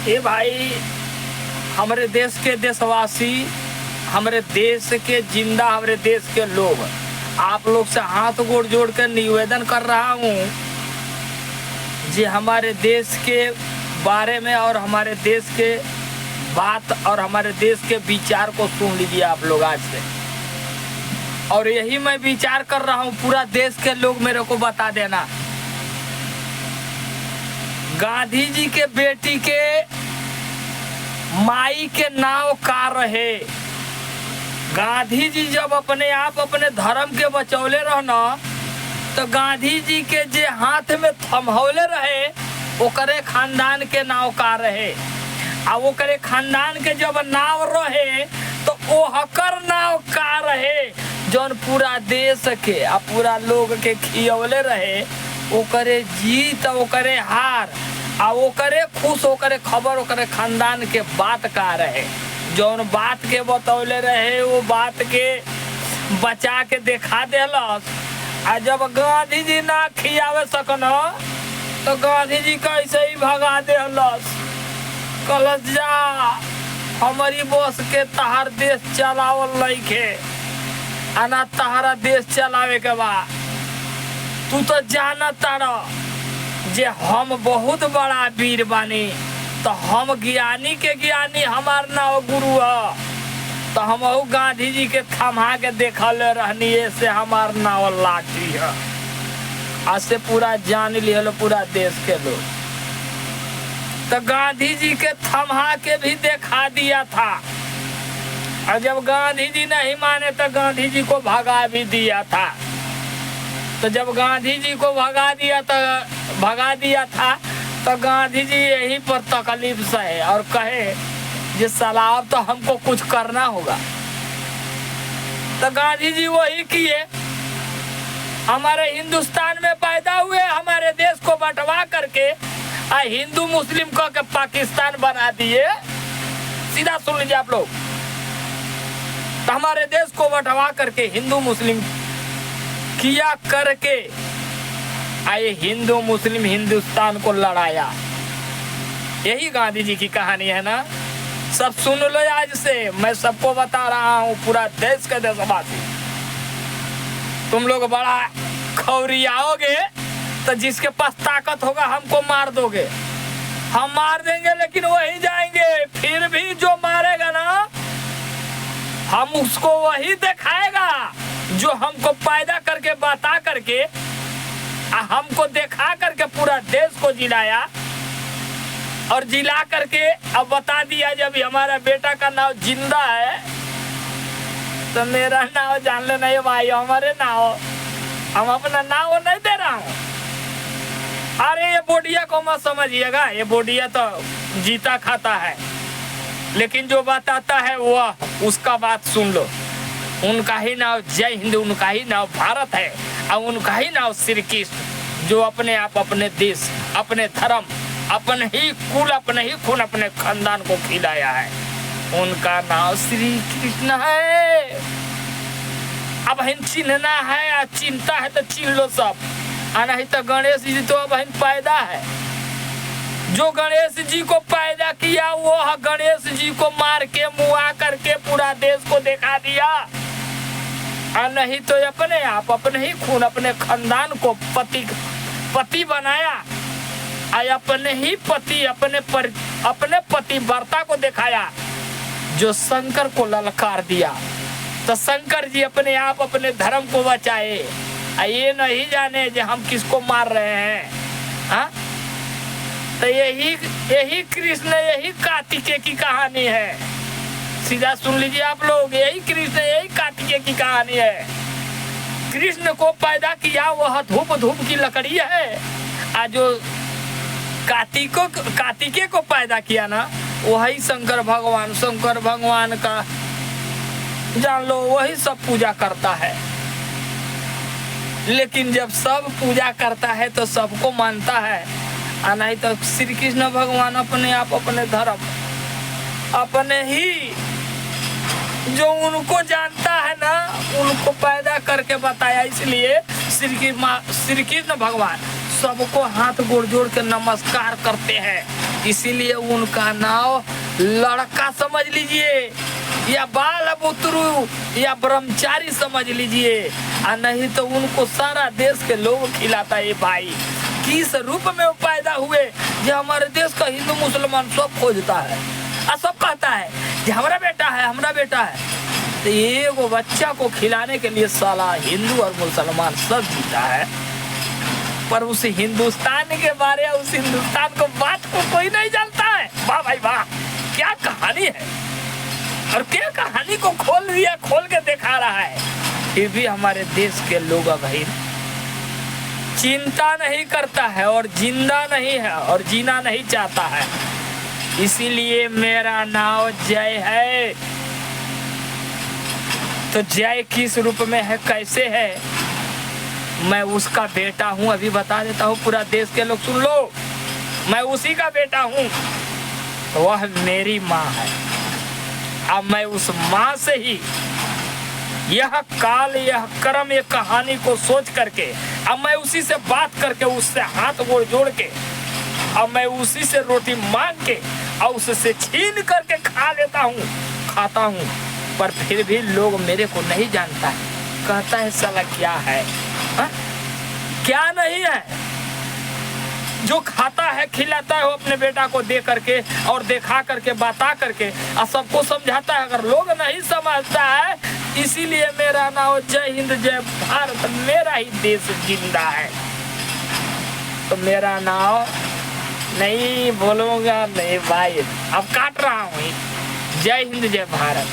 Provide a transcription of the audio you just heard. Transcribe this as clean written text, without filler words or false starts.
ये भाई हमारे देश के देशवासी, हमारे देश के जिंदा, हमारे देश के लोग, आप लोग से हाथ गोड़ जोड़ कर निवेदन कर रहा हूँ जी, हमारे देश के बारे में और हमारे देश के बात और हमारे देश के विचार को सुन लीजिए आप लोग आज से। और यही मैं विचार कर रहा हूँ, पूरा देश के लोग मेरे को बता देना, गांधी जी के बेटी के माई के नाव का रहे। गांधी जी जब अपने आप अपने धर्म के बचौले रहना, तो गांधी जी के जे हाथ में थमहौले रहे ओकरे खानदान के नाव का रहे। आ ओकरे खानदान के जब नाव रहे तो ओहकर नाव का रहे, जौन पूरा देश के आ पूरा लोग के खियवले रहे। ओकरे जीत, ओकरे हार, आ ओकरे खुश, ओकरे खबर, ओकरे खानदान के बात का रहे। जौन बात के बतौले रहे वो बात के बचा के दिखा देलस। आ जब गांधी जी ना खियावे सकन तो गांधी जी कैसे ही भगा देलस। कलस जा, हमारी बस के तहार देश चलावल लइखे, आना तहारा देश चलावे के बा। तू तो जाना तारा जे हम बहुत बड़ा वीर बानी, तो हम ज्ञानी के ज्ञानी, हमार नाव गुरु है। तो हम गांधी जी के थमा के देखल रहनी से हमार नाव लाठी है। आज से पूरा जान लिया पूरा देश के लोग। तो गांधी जी के थमा के भी दिखा दिया था, और जब गांधी जी नहीं माने तो गांधी जी को भगा भी दिया था। तो जब गांधी जी को भगा दिया था तो गांधी जी यहीं पर तकलीफ सहे और कहे जे साला अब तो हमको कुछ करना होगा। तो गांधी जी वही किए, हमारे हिंदुस्तान में पैदा हुए, हमारे देश को बंटवा करके हिंदू मुस्लिम कह के पाकिस्तान बना दिए। सीधा सुन लीजिए आप लोग, तो हमारे देश को बंटवा करके हिंदू मुस्लिम किया करके आए, हिंदू मुस्लिम हिंदुस्तान को लड़ाया। यही गांधी जी की कहानी है ना। सब सुन लो आज से, मैं सबको बता रहा हूँ, पूरा देश के देशवासी। तुम लोग बड़ा खौरियाओगे तो जिसके पास ताकत होगा हमको मार दोगे, हम मार देंगे लेकिन वही जाएंगे। फिर भी जो मारेगा ना, हम उसको वही दिखाएगा जो हमको पैदा करके बता करके हमको दिखा करके पूरा देश को जिलाया और जिला करके अब बता दिया जब हमारा बेटा का नाम जिंदा है तो मेरा नाम जान लेना ये भाई, हमारे नाम, हम अपना नाम नहीं दे रहा हूँ। अरे ये बोडिया को मत समझिएगा, ये बोडिया तो जीता खाता है, लेकिन जो बताता है वह उसका बात सुन लो। उनका ही नाम जय हिंद, उनका ही नाम भारत है, और उनका ही नाम श्री कृष्ण, जो अपने आप अपने देश, अपने धर्म, अपने ही कुल, अपने ही खून, अपने खानदान को खिलाया है। उनका नाम श्री कृष्ण है। अब हम चिन्हना है, चिंता है तो चिन्ह लो सब, नहीं तो गणेश जी तो अब हम पैदा है। जो गणेश जी को पैदा किया वो गणेश जी को मार के मुआ करके पूरा देश को दिखा दिया, और नहीं तो अपने आप अपने ही खून, अपने खानदान को पति बनाया, और अपने ही पति, अपने पतिव्रता को दिखाया, जो शंकर को ललकार दिया। तो शंकर जी अपने आप अपने धर्म को बचाए, ये नहीं जाने जो हम किसको मार रहे हैं। हाँ, तो यही कृष्ण, यही कार्तिकेय की कहानी है। सीधा सुन लीजिए आप लोग, यही कृष्ण, यही कार्तिकेय की कहानी है। कृष्ण को पैदा किया वह धूप की लकड़ी है, और जो कार्तिकेय को पैदा किया ना वही शंकर भगवान का जान लो, वही सब पूजा करता है। लेकिन जब सब पूजा करता है तो सबको मानता है, और नहीं तो श्री कृष्ण भगवान अपने आप अपने धर्म, अपने ही जो उनको जानता है ना उनको पैदा करके बताया। इसलिए श्री कृष्ण भगवान सबको हाथ गोड़ जोड़ के नमस्कार करते हैं। इसीलिए उनका नाम लड़का समझ लीजिए, या बाल बुतरू, या ब्रह्मचारी समझ लीजिए, और नहीं तो उनको सारा देश के लोग खिलाता है। भाई किस रूप में वो पैदा हुए जो हमारे देश का हिंदू मुसलमान सब खोजता है और सब कहता है कि हमारा बेटा है, हमारा बेटा है। तो एगो बच्चा को खिलाने के लिए साला हिंदू और मुसलमान सब जीता है, पर उस हिंदुस्तान के बारे, उस हिंदुस्तान को बात को कोई नहीं जानता है। वाह भाई वाह, क्या कहानी है, और क्या कहानी को खोल दिया, खोल के दिखा रहा है। फिर भी हमारे देश के लोग भाई चिंता नहीं करता है, और जिंदा नहीं है, और जीना नहीं चाहता है। इसीलिए मेरा नाम जय है। तो जय किस रूप में है, कैसे है? मैं उसका बेटा हूं, अभी बता देता हूं, पूरा देश के लोग सुन लो। मैं उसी का बेटा हूं, वह मेरी माँ है। अब मैं उस माँ से ही यह काल, यह कर्म, यह कहानी को सोच करके, अब मैं उसी से बात करके, उससे हाथ गोड़ जोड़ के, अब मैं उसी से रोटी मांग के और उससे छीन करके खा लेता हूँ, खाता हूँ। पर फिर भी लोग मेरे को नहीं जानता है, कहता है साला क्या है, हा? क्या नहीं है। जो खाता है, खिलाता है वो अपने बेटा को दे करके और दिखा करके, बता करके, और सबको समझाता है। अगर लोग नहीं समझता है, इसीलिए मेरा नाम जय हिंद जय भारत, मेरा ही देश जिंदा है। तो मेरा नाम नहीं बोलूंगा नहीं भाई, अब काट रहा हूँ। जय हिंद जय भारत।